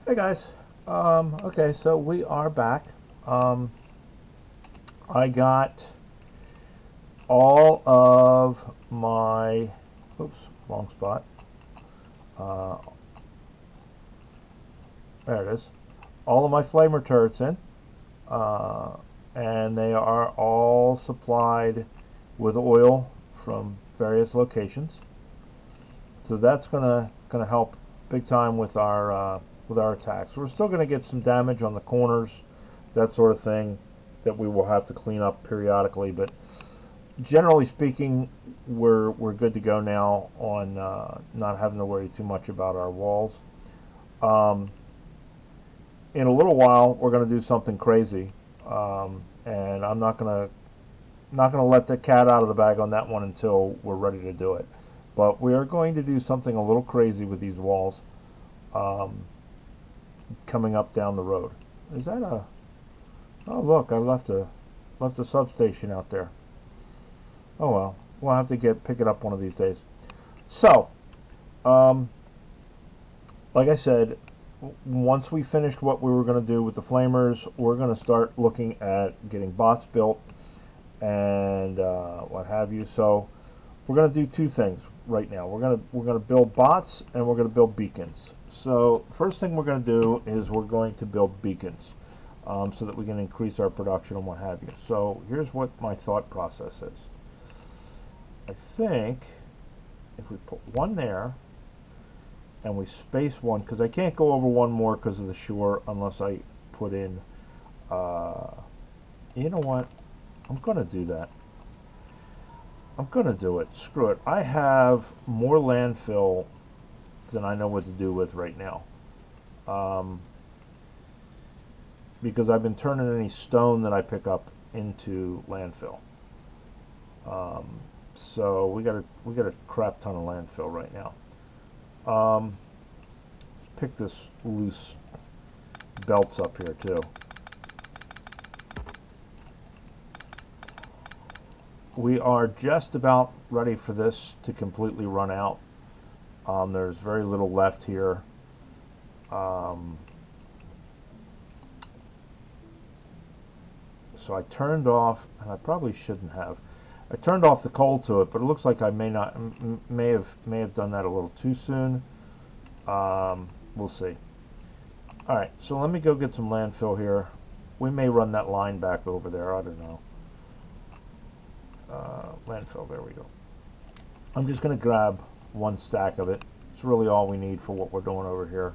Hey guys. Okay, so we are back. I got all of my, oops, wrong spot. Uh, there it is. All of my flamer turrets in, and they are all supplied with oil from various locations. So that's gonna help big time with our attacks. We're still gonna get some damage on the corners, that sort of thing, that we will have to clean up periodically. But generally speaking, we're good to go now on not having to worry too much about our walls. In a little while, we're gonna do something crazy, and I'm not gonna let the cat out of the bag on that one until we're ready to do it. But we are going to do something a little crazy with these walls coming up down the road. Is that a... Oh look, I left a substation out there. Oh well, we'll have to pick it up one of these days. So, like I said, once we finished what we were going to do with the flamers, we're going to start looking at getting bots built and what have you. So we're going to do two things right now. We're going to build bots and we're going to build beacons. So first thing we're going to do is we're going to build beacons so that we can increase our production and what have you. So here's what my thought process is. I think if we put one there and we space one, because I can't go over one more because of the shore unless I put in, you know what, I'm going to do that. I'm going to do it. Screw it. I have more landfill than I know what to do with right now. Because I've been turning any stone that I pick up into landfill. So we got a crap ton of landfill right now. Pick this loose belts up here too. We are just about ready for this to completely run out. There's very little left here. So I turned off, and I probably shouldn't have. I turned off the coal to it, but it looks like I may have done that a little too soon. We'll see. All right, so let me go get some landfill here. We may run that line back over there. I don't know. Landfill, there we go. I'm just going to grab one stack of it. It's really all we need for what we're doing over here.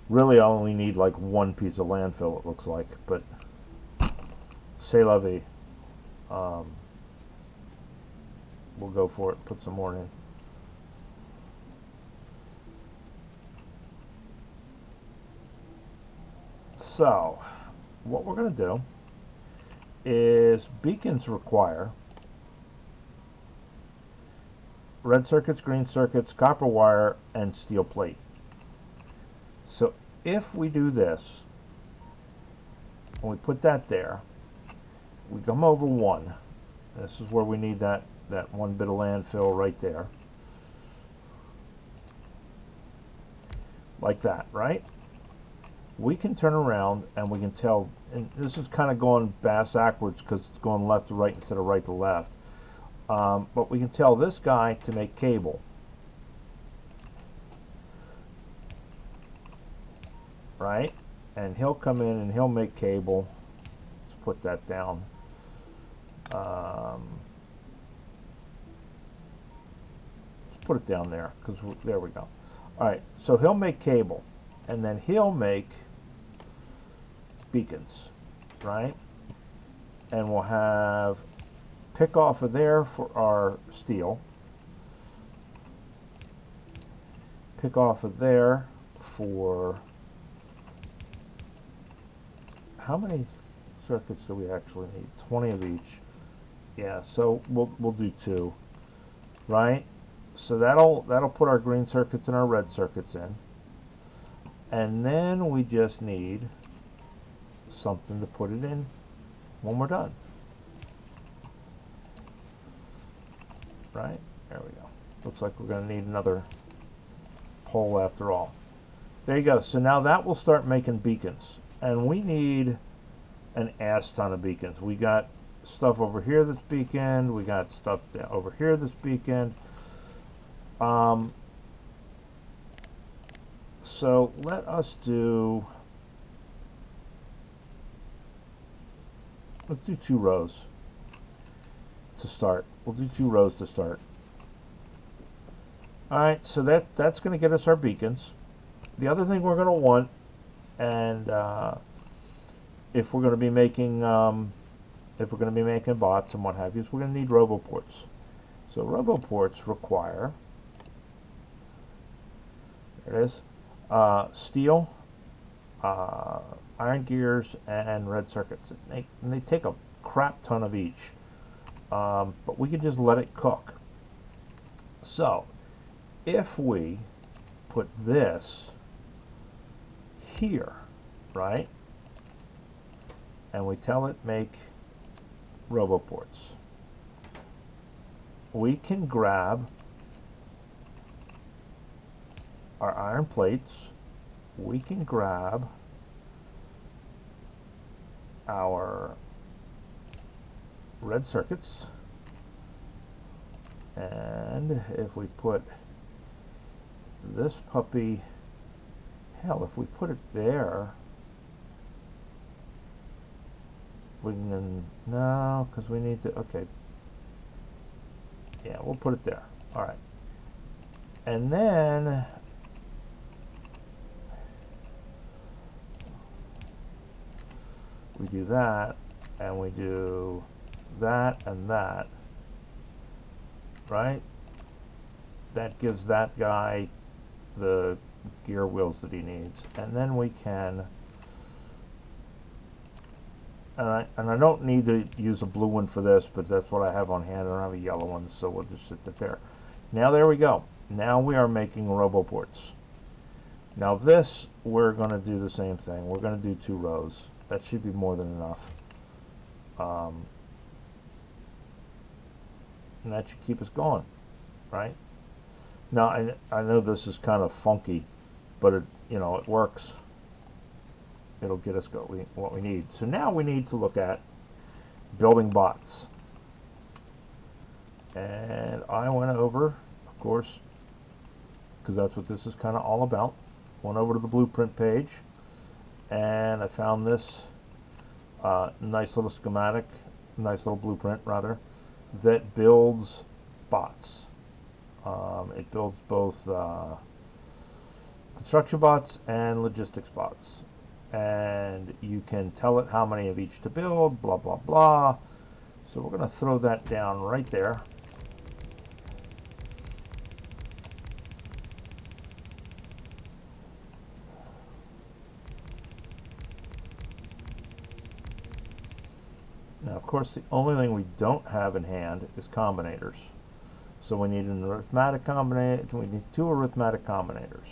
Really, I only need like one piece of landfill, it looks like, but c'est la vie. We'll go for it, put some more in. So, what we're going to do is beacons require red circuits, green circuits, copper wire, and steel plate. So if we do this, and we put that there, we come over one. This is where we need that one bit of landfill right there. Like that, right? We can turn around and we can tell, and this is kind of going backwards because it's going left to right instead of right to left. But we can tell this guy to make cable. Right? And he'll come in and he'll make cable. Let's put that down. Let's put it down there, because there we go. Alright, so he'll make cable. And then he'll make beacons, right? And we'll have pick off of there for our steel. Pick off of there for... How many circuits do we actually need? 20 of each. Yeah, so we'll do 2, right? So that'll put our green circuits and our red circuits in. And then we just need something to put it in when we're done. Right? There we go. Looks like we're going to need another pole after all. There you go. So now that will start making beacons. And we need an ass ton of beacons. We got stuff over here that's beaconed. We got stuff over here that's beaconed. So let us do, let's do 2 rows to start. We'll do 2 rows to start. Alright, so that's going to get us our beacons. The other thing we're going to want, and if we're going to be making bots and what have you, is we're going to need Robo Ports. So Robo Ports require, there it is, steel, iron gears, and red circuits. And they take a crap ton of each, but we can just let it cook. So if we put this here, right, and we tell it make Robo Ports, we can grab our iron plates, we can grab our red circuits, and if we put this puppy, hell, if we put it there, we can, no, because we need to, okay, yeah, we'll put it there. All right, and then we do that, and we do that and that, right? That gives that guy the gear wheels that he needs, and then we can, and I don't need to use a blue one for this, but that's what I have on hand. I don't have a yellow one, so we'll just sit it there. Now there we go. Now we are making Robo Ports. Now this, we're going to do the same thing. We're going to do 2 rows. That should be more than enough. And that should keep us going, right? Now I know this is kind of funky, but it, you know, it works. It'll get us what we need. So now we need to look at building bots. And I went over, of course, because that's what this is kind of all about. Went over to the blueprint page, and I found this nice little schematic, nice little blueprint rather, that builds bots. It builds both construction bots and logistics bots, and you can tell it how many of each to build, blah blah blah. So we're going to throw that down right there. Now, of course, the only thing we don't have in hand is combinators. So we need an arithmetic combinator. We need 2 arithmetic combinators.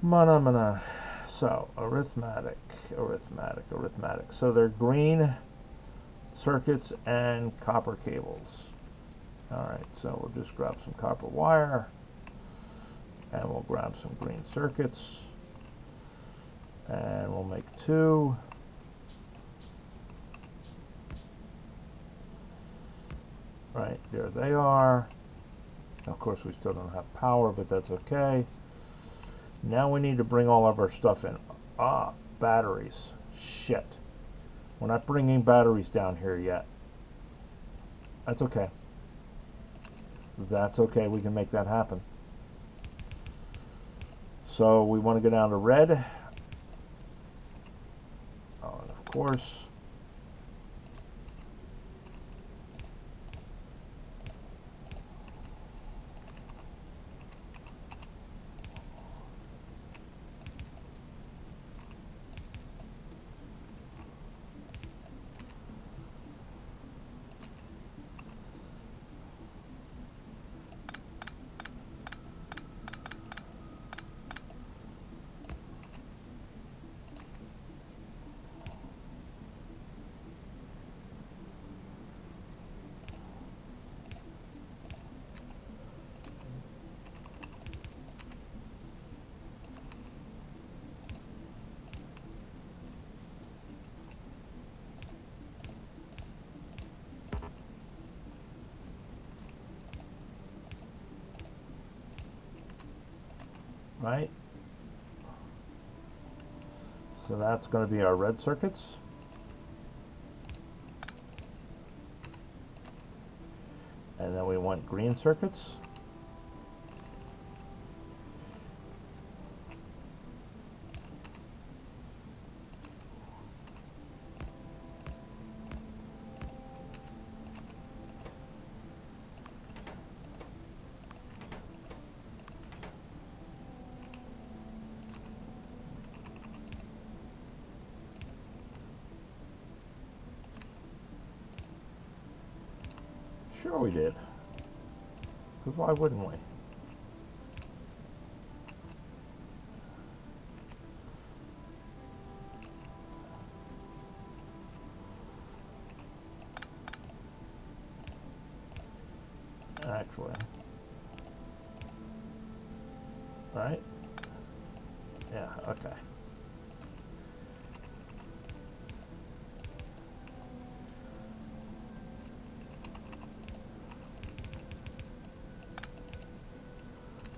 Mana. So arithmetic. So they're green circuits and copper cables. All right. So we'll just grab some copper wire, and we'll grab some green circuits, and we'll make 2. Right, there they are. Of course, we still don't have power, but that's okay. Now we need to bring all of our stuff in. Batteries. Shit. We're not bringing batteries down here yet. That's okay. That's okay. We can make that happen. So we want to go down to red. And of course, right? So that's going to be our red circuits. And then we want green circuits. Sure we did. Because why wouldn't we? Actually. Right? Yeah, okay.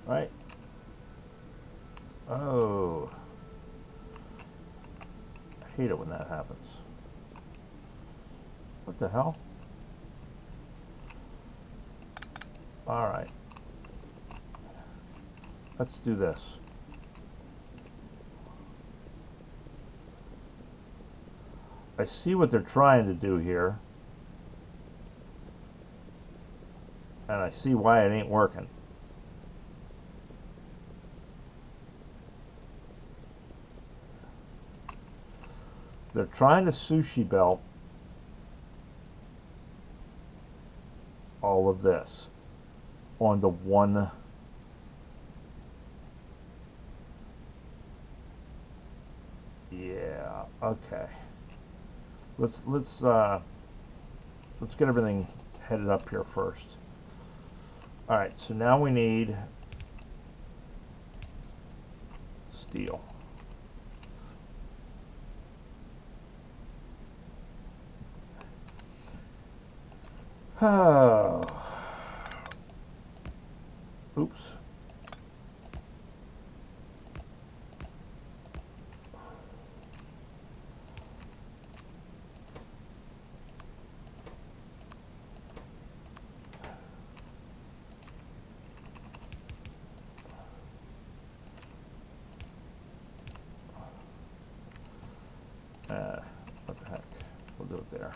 Right? Oh. I hate it when that happens. What the hell? Alright. Let's do this. I see what they're trying to do here. And I see why it ain't working. They're trying to sushi belt all of this onto one. Yeah, okay. Let's get everything headed up here first. All right, so now we need steel. Oh. Oops. What the heck? We'll do it there.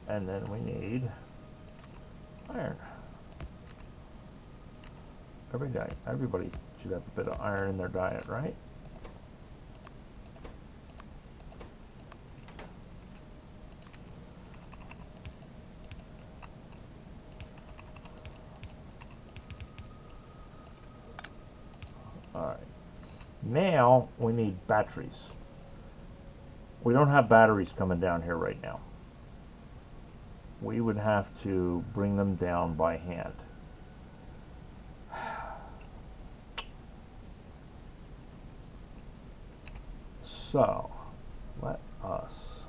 And then we need iron. Everybody should have a bit of iron in their diet, right? Alright. Now we need batteries. We don't have batteries coming down here right now. We would have to bring them down by hand. So, let us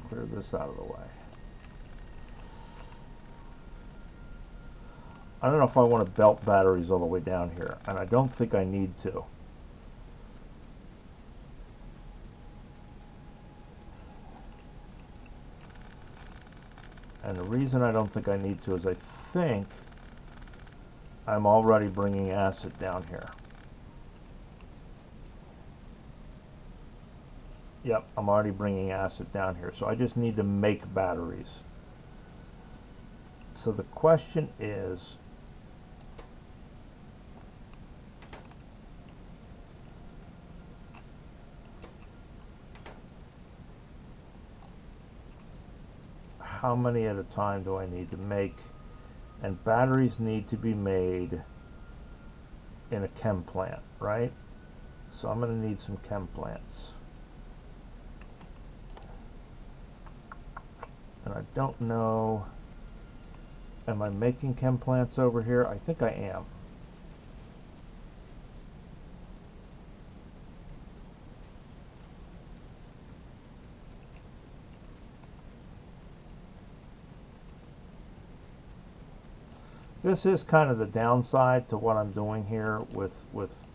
clear this out of the way. I don't know if I want to belt batteries all the way down here, and I don't think I need to. And the reason I don't think I need to is I think I'm already bringing acid down here. Yep, I'm already bringing acid down here, so I just need to make batteries. So the question is, how many at a time do I need to make? And batteries need to be made in a chem plant, right? So I'm going to need some chem plants. And I don't know Am I making chem plants over here? I think I am. This is kind of the downside to what I'm doing here with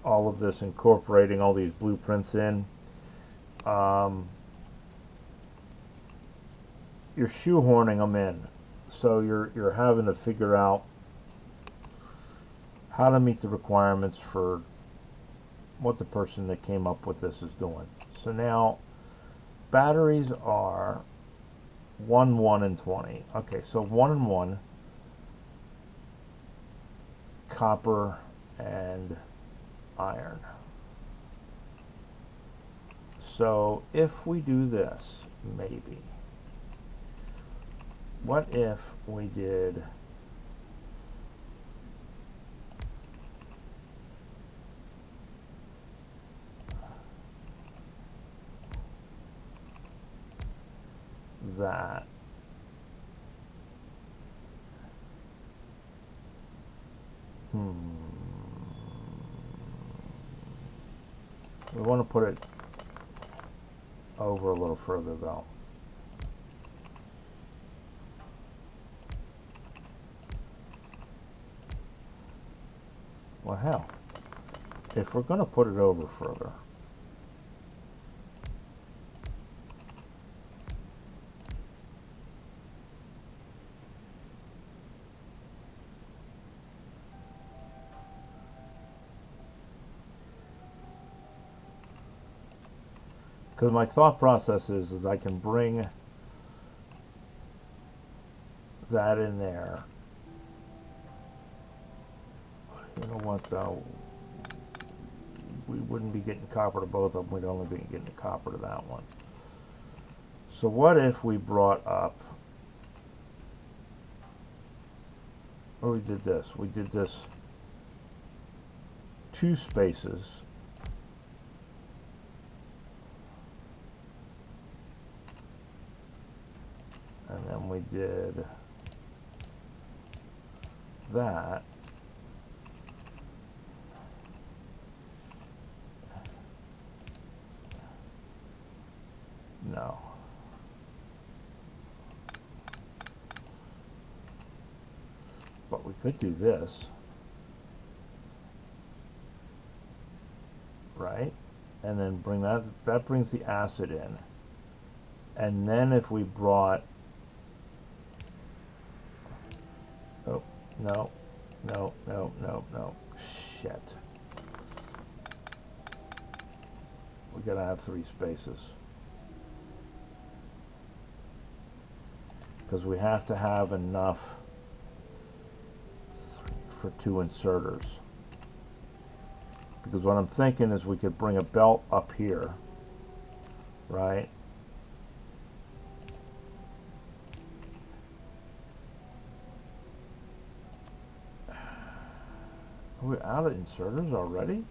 all of this, incorporating all these blueprints in. You're shoehorning them in, so you're having to figure out how to meet the requirements for what the person that came up with this is doing. So now batteries are 1, 1, and 20. Okay, so 1 and 1, copper and iron. So if we do this, maybe, what if we did that? We want to put it over a little further though. Well, hell, if we're going to put it over further, because my thought process is I can bring that in there. You know what though? We wouldn't be getting copper to both of them. We'd only be getting copper to that one. So what if we brought up, or we did this. We did this 2 spaces. And then we did that. No. But we could do this. Right? And then bring that brings the acid in. And then if we brought, oh, no, no, no, no, no, shit. We gotta have 3 spaces. Because we have to have enough for 2 inserters. Because what I'm thinking is we could bring a belt up here, right? Are we out of inserters already?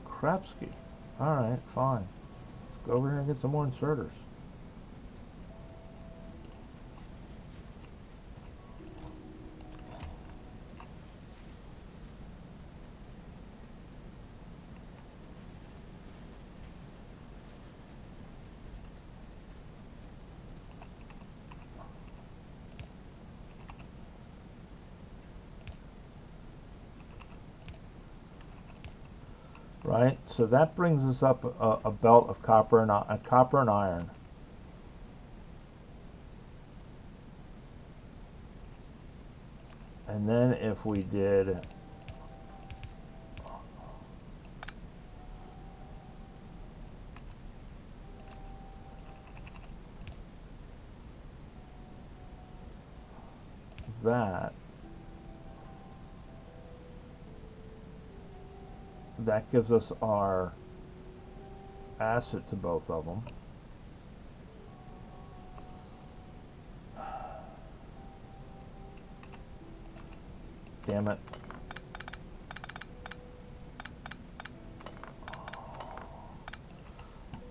Crapsky. Alright, fine. Let's go over here and get some more inserters. Right, so that brings us up a belt of copper and iron. And then if we did that, that gives us our acid to both of them. Damn it.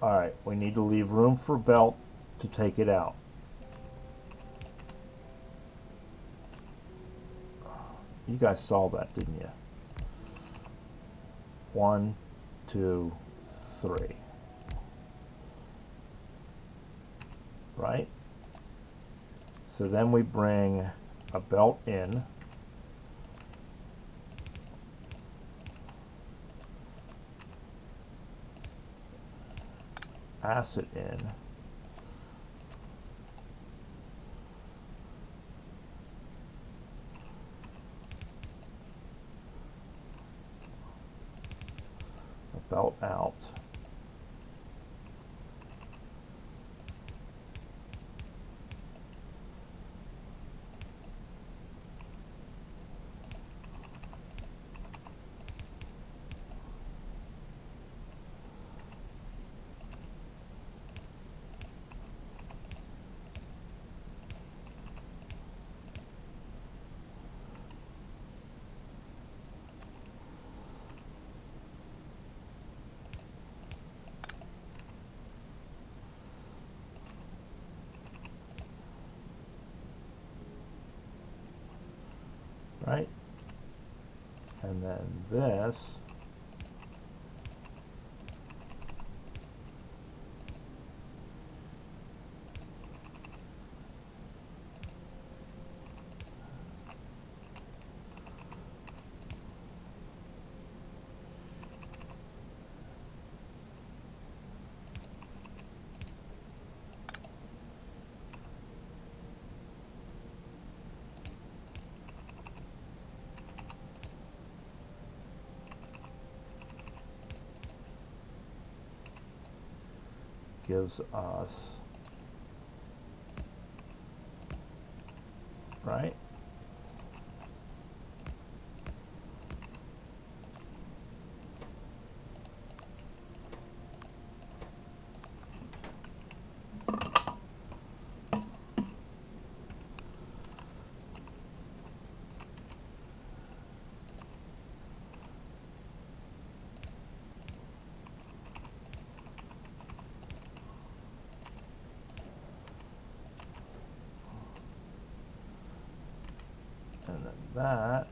Alright, we need to leave room for belt to take it out. You guys saw that, didn't you? 1, 2, 3. Right? So then we bring a belt in. Acid in. A belt out. Right? And then this gives us, right? And then that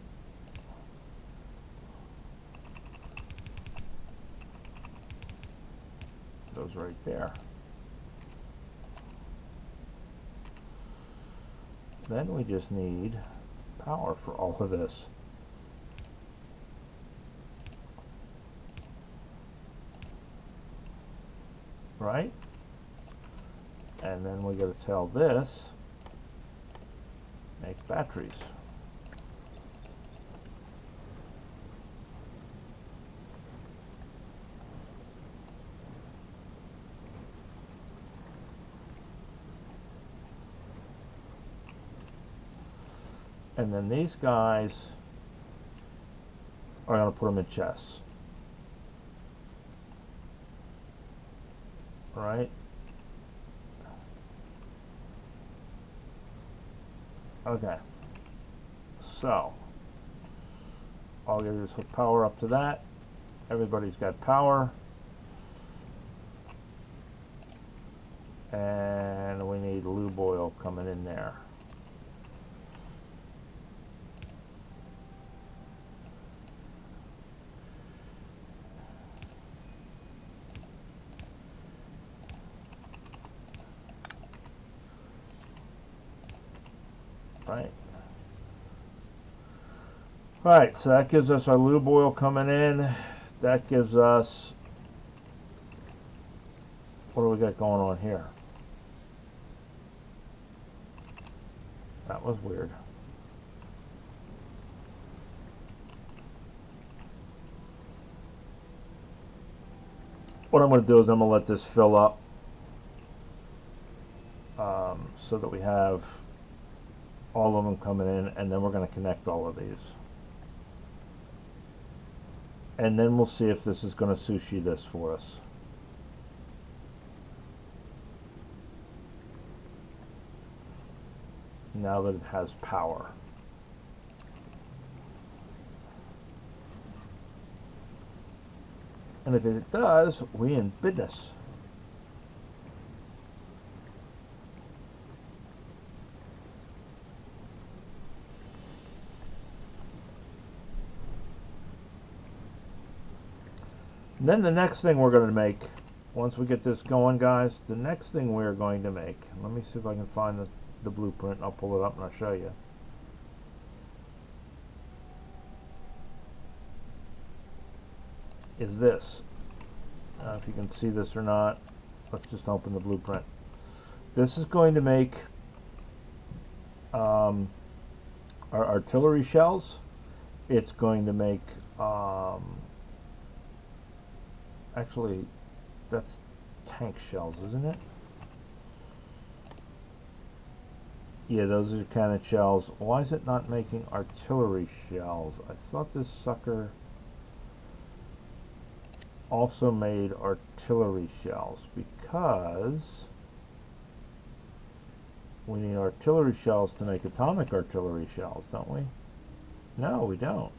goes right there. Then we just need power for all of this. Right? And then we got to tell this, make batteries. And then these guys are going to put them in chests. Right? Okay. So, all I gotta do is hook power up to that. Everybody's got power. And we need lube oil coming in there. Right. Right, so that gives us our lube oil coming in. That gives us, what do we got going on here? That was weird. What I'm going to do is I'm going to let this fill up so that we have all of them coming in, and then we're going to connect all of these. And then we'll see if this is going to sushi this for us. Now that it has power. And if it does, we in business. And then the next thing we're going to make, once we get this going, guys, the next thing we're going to make, let me see if I can find the blueprint. I'll pull it up and I'll show you. Is this. If you can see this or not, let's just open the blueprint. This is going to make our artillery shells. It's going to make, actually, that's tank shells, isn't it? Yeah, those are cannon shells. Why is it not making artillery shells? I thought this sucker also made artillery shells, because we need artillery shells to make atomic artillery shells, don't we? No, we don't.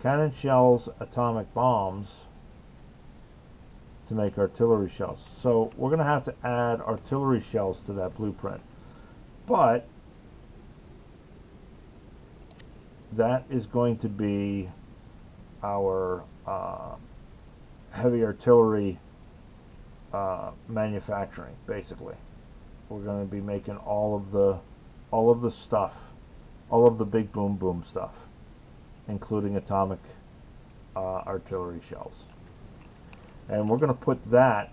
Cannon shells, atomic bombs to make artillery shells. So we're going to have to add artillery shells to that blueprint. But that is going to be our heavy artillery manufacturing, basically. We're going to be making all of the stuff, all of the big boom boom stuff, including atomic artillery shells. And we're going to put that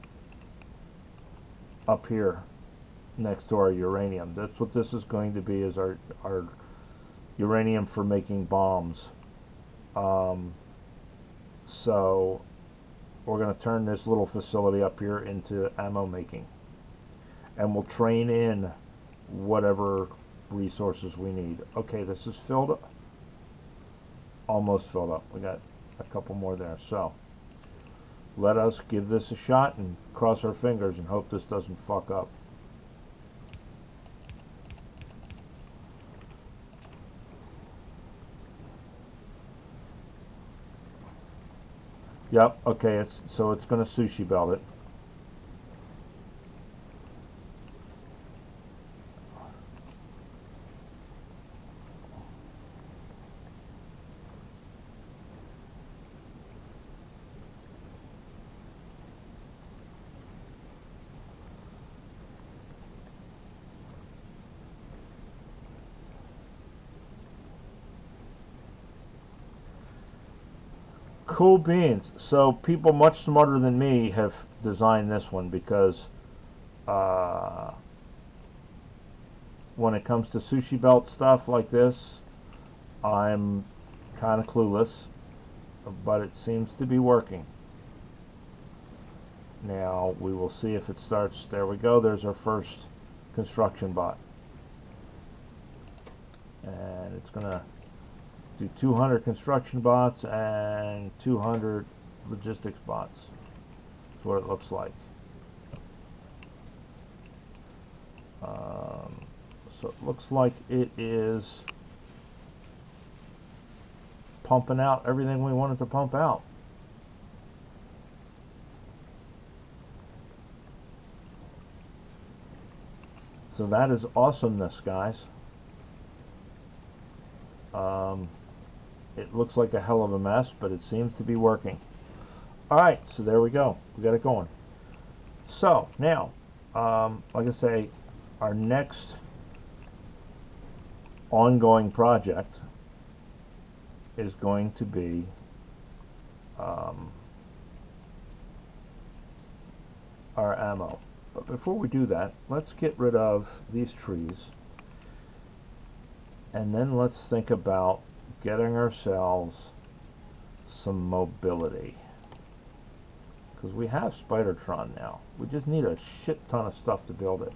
up here next to our uranium. That's what this is going to be, is our uranium for making bombs. So we're going to turn this little facility up here into ammo making, and we'll train in whatever resources we need. Okay, this is filled up, almost filled up. We got a couple more there, so let us give this a shot and cross our fingers and hope this doesn't fuck up. Yep, okay, so it's going to sushi belt it. Cool beans. So people much smarter than me have designed this one, because when it comes to sushi belt stuff like this, I'm kind of clueless, but it seems to be working. Now we will see if it starts. There we go. There's our first construction bot, and it's gonna do 200 construction bots and 200 logistics bots. That's what it looks like. So it looks like it is pumping out everything we want it to pump out. So that is awesomeness, guys. It looks like a hell of a mess, but it seems to be working. Alright, so there we go. We got it going. So, now, like I say, our next ongoing project is going to be our ammo. But before we do that, let's get rid of these trees, and then let's think about getting ourselves some mobility, because we have Spidertron now. We just need a shit ton of stuff to build it.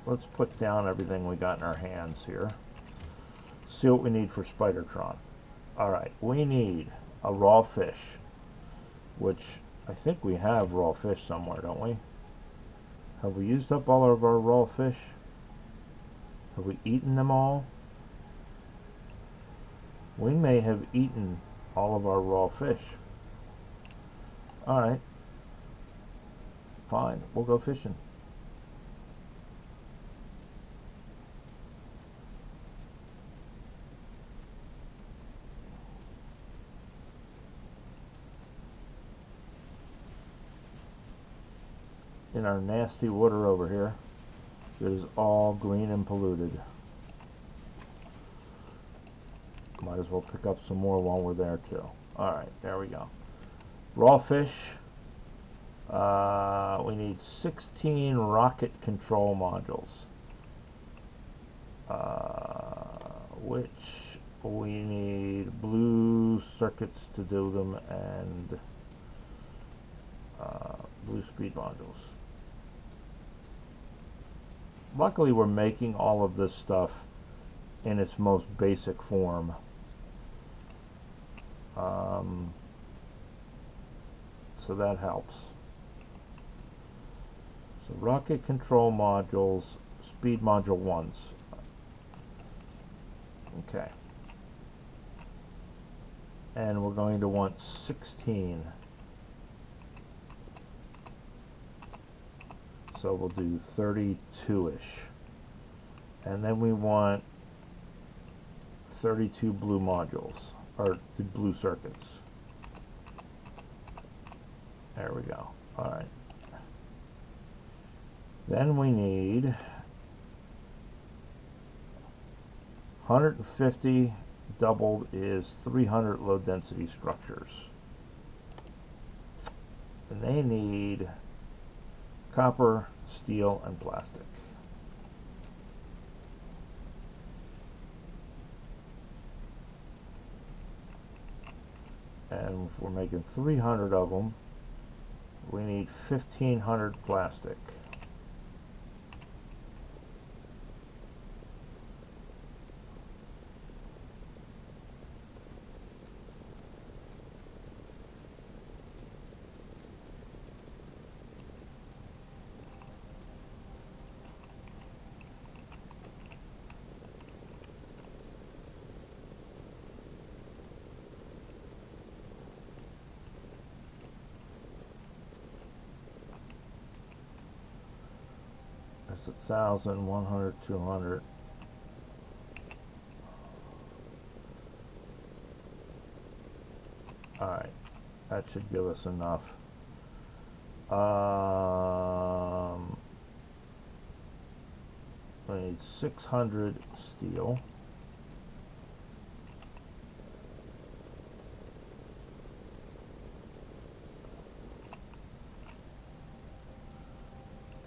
Let's put down everything we got in our hands here. See what we need for Spidertron. Alright, we need a raw fish, which I think we have raw fish somewhere, don't we? Have we used up all of our raw fish? Have we eaten them all? We may have eaten all of our raw fish. Alright. Fine, we'll go fishing. In our nasty water over here, it is all green and polluted. Might as well pick up some more while we're there too. Alright, there we go. Raw fish. We need 16 rocket control modules. Which we need blue circuits to do them and blue speed modules. Luckily we're making all of this stuff in its most basic form. So that helps. So rocket control modules, speed module 1s. Okay. And we're going to want 16. So we'll do 32-ish. And then we want 32 blue modules, or the blue circuits. There we go. Alright. Then we need 150 doubled is 300 low density structures. And they need copper, steel, and plastic. And if we're making 300 of them, we need 1,500 plastic. That's 1,000, 100, 200. Alright, that should give us enough. We need 600 steel.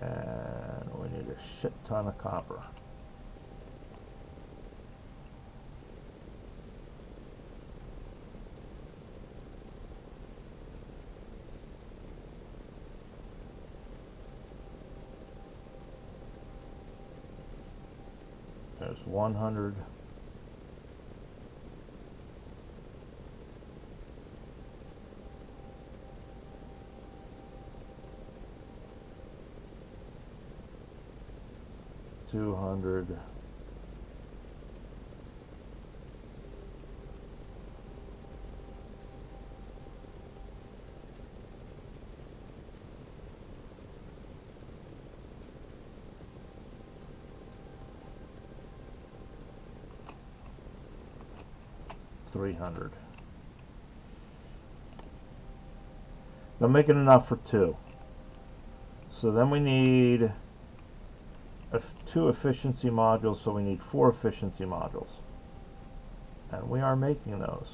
And we need a shit ton of copper. There's 100. $200. $300. I'm making enough for 2. So then we need 2 efficiency modules, so we need 4 efficiency modules. And we are making those.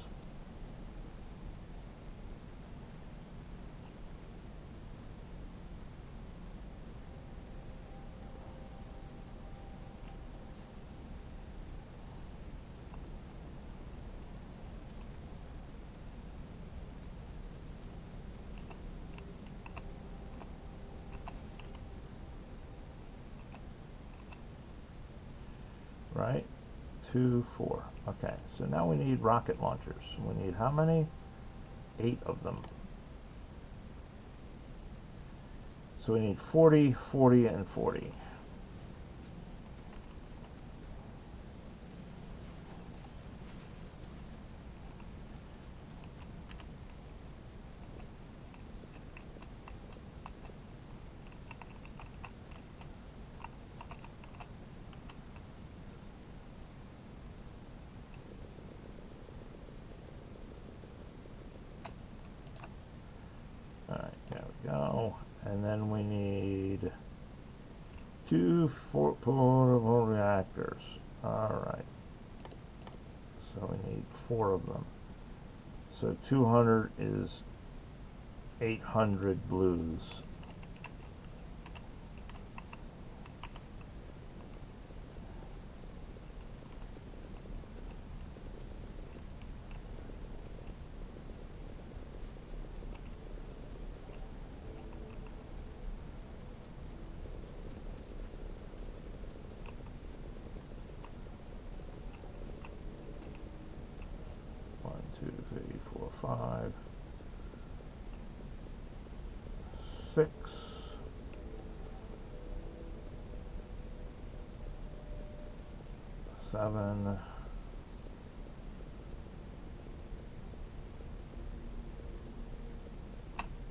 Right? 2, 4. Okay, so now we need rocket launchers. We need how many? 8 of them. So we need 40, 40, and 40. Alright, there we go. And then we need 2 portable reactors. Alright. So we need 4 of them. So 200 is 800 blues. One, two, three, four, 5, 6, 7,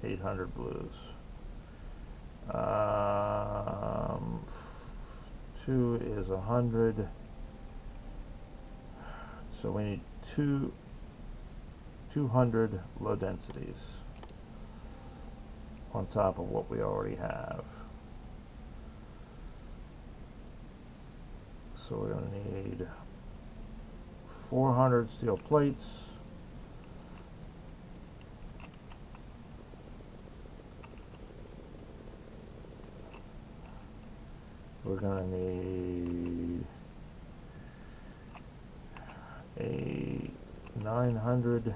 800 blues. 2 is 100. So we need 200 low densities on top of what we already have. So we're going to need 400 steel plates. We're going to need a 900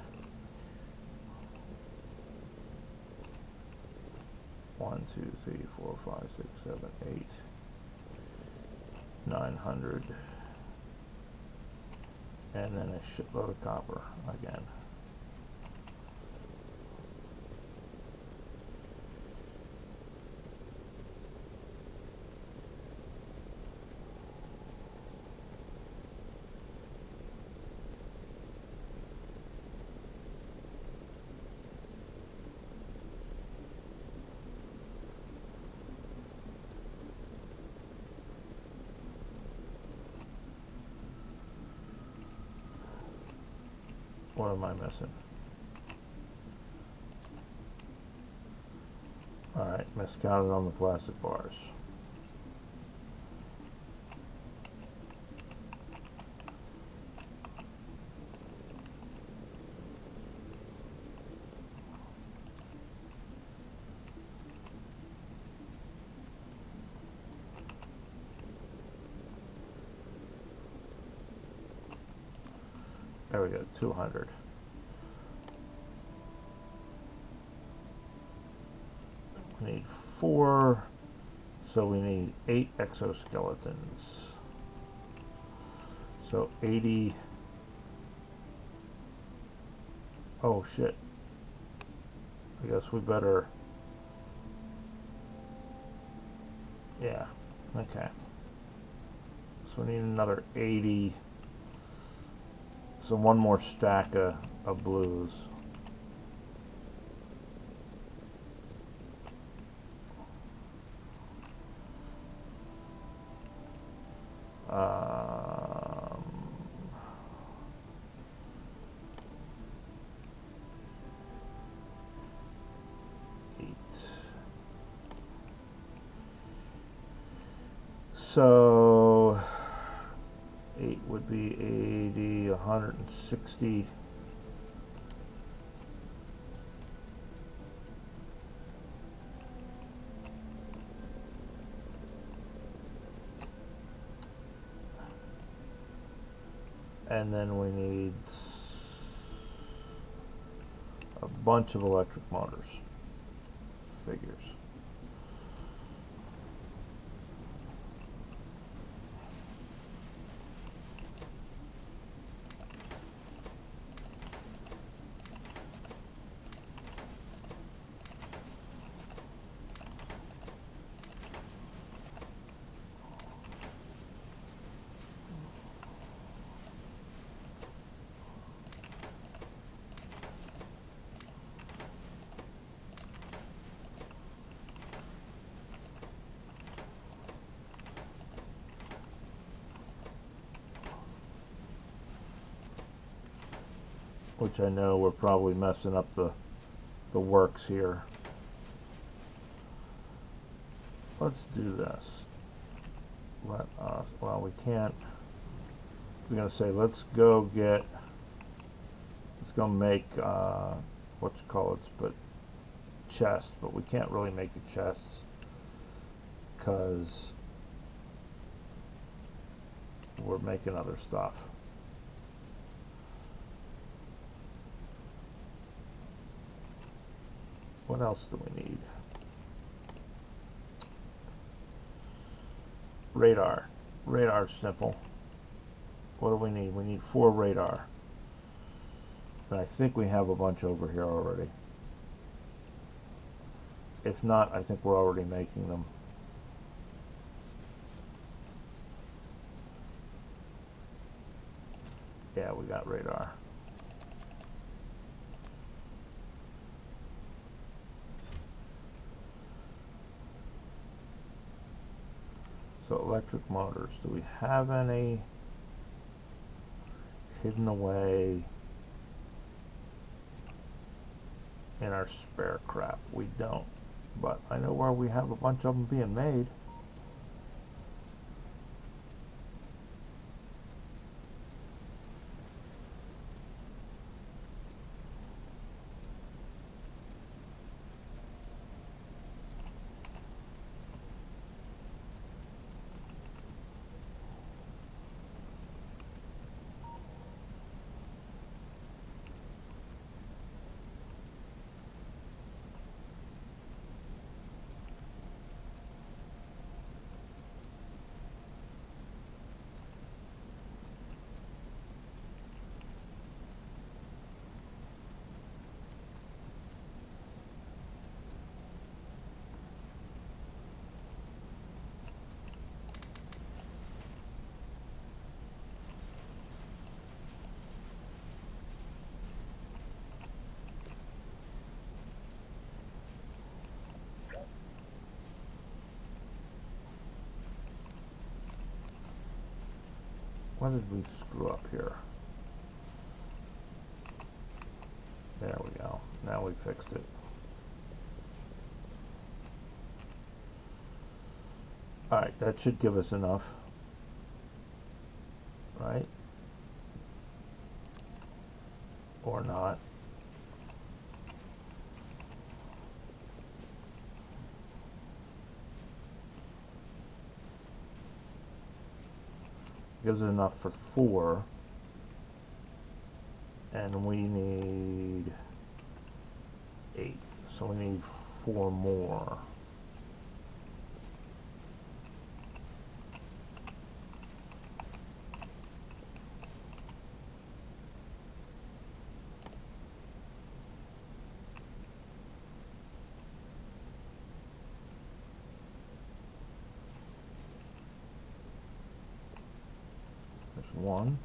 1, 2, 3, 4, 5, 6, 7, 8, 900, and then a shitload of copper again. What am I missing? Alright, miscounted on the plastic bars. There we go, 200. We need 4, so we need 8 exoskeletons. So 80. Oh shit. I guess we better. Yeah, okay. So we need another 80. So one more stack of blues. So 8 would be 80, 160. And then we need a bunch of electric motors. Figures. which I know we're probably messing up the works here. Let's do this. Well, we can't. We're going to say, let's go make, what you call it, but chests, but we can't really make the chests because we're making other stuff. What else do we need? Radar. Radar's simple. What do we need? We need 4 radar. And I think we have a bunch over here already. If not, I think we're already making them. Yeah, we got radar. So electric motors. Do we have any hidden away in our spare crap? We don't. But I know where we have a bunch of them being made. What did we screw up here? There we go. Now we fixed it. Alright, that should give us enough. Right? Or not. Gives it enough for 4. And we need 8. So we need 4 more. There's 1.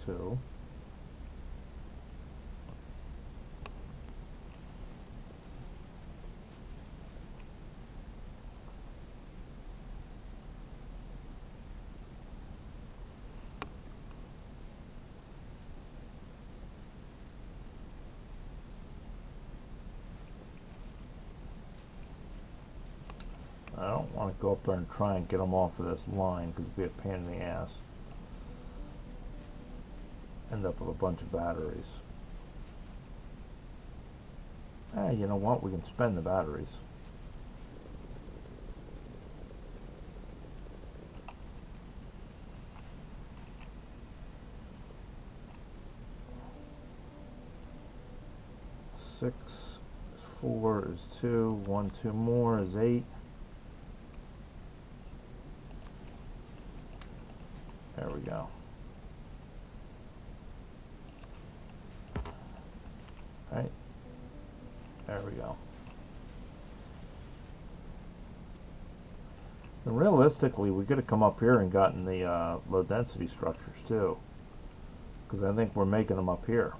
Two. I don't want to go up there and try and get them off of this line because it'd be a pain in the ass. End up with a bunch of batteries. You know what? We can spend the batteries. Six is 4 is 2. 1, 2 more is 8. we go. Right, there we go. And realistically, we could have come up here and gotten the low density structures too, because I think we're making them up here.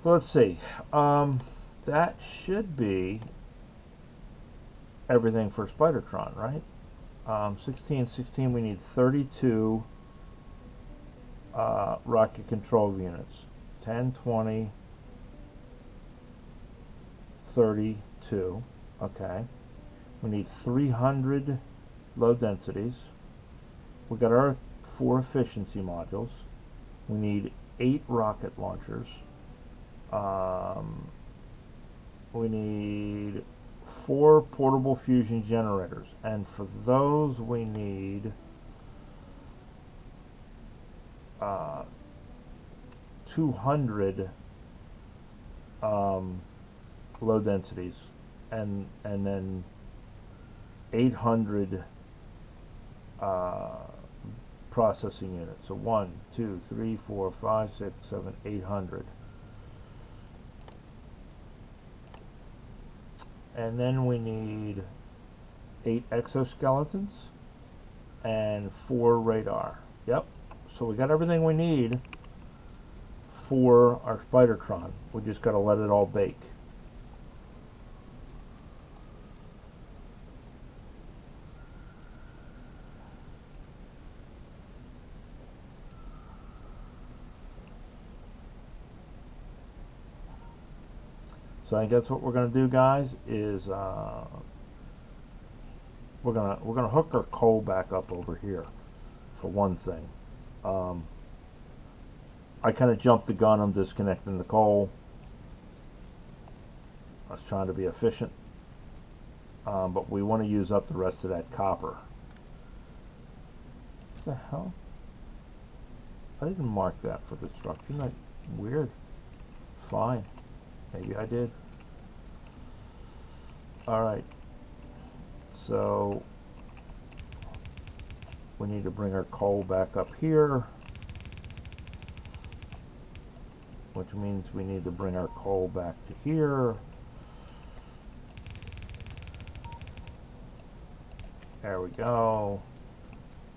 Well, let's see. That should be everything for Spidertron, right? 16, we need 32 rocket control units. 10, 20, 32. Okay. We need 300 low densities. We got our 4 efficiency modules. We need 8 rocket launchers. We need 4 portable fusion generators, and for those we need 200 low densities, and then 800 processing units. So 1, 2, 3, 4, 5, 6, 7, 800. And then we need 8 exoskeletons and 4 radar. Yep. So we got everything we need for our Spidertron. We just got to let it all bake. So I think that's what we're going to do, guys. Is we're gonna hook our coal back up over here, for one thing. I kind of jumped the gun on disconnecting the coal. I was trying to be efficient, but we want to use up the rest of that copper. What the hell? I didn't mark that for construction. That's weird. Fine. Maybe I did. Alright. So we need to bring our coal back up here, which means we need to bring our coal back to here. There we go.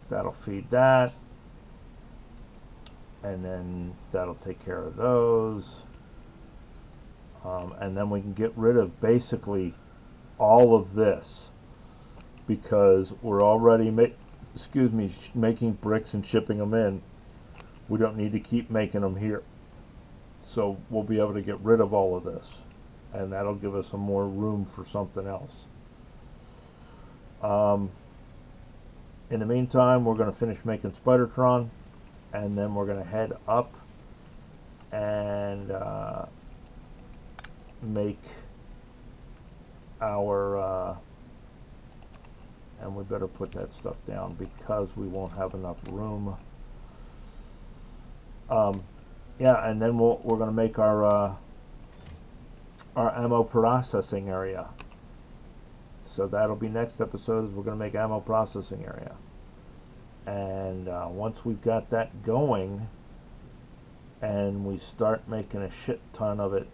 That'll feed that. And then that'll take care of those. And then we can get rid of basically all of this, because we're already making bricks and shipping them in. We don't need to keep making them here. So we'll be able to get rid of all of this, and that'll give us some more room for something else. In the meantime, we're going to finish making Spidertron, and then we're going to head up and make our and we better put that stuff down because we won't have enough room. Yeah, and then we're going to make our ammo processing area. So that'll be next episode, is we're going to make ammo processing area. And once we've got that going and we start making a shit ton of it,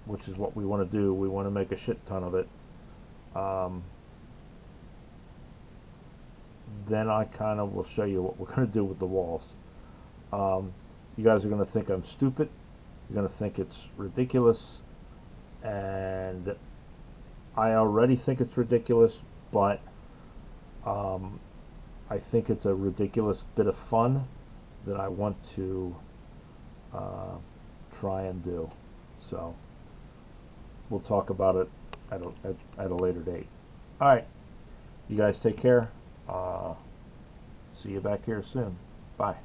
which is what we want to do, we want to make a shit ton of it, then I kind of will show you what we're going to do with the walls. You guys are going to think I'm stupid. You're going to think it's ridiculous, and I already think it's ridiculous, but I think it's a ridiculous bit of fun that I want to try and do. So we'll talk about it at a later date. Alright, you guys take care. See you back here soon. Bye.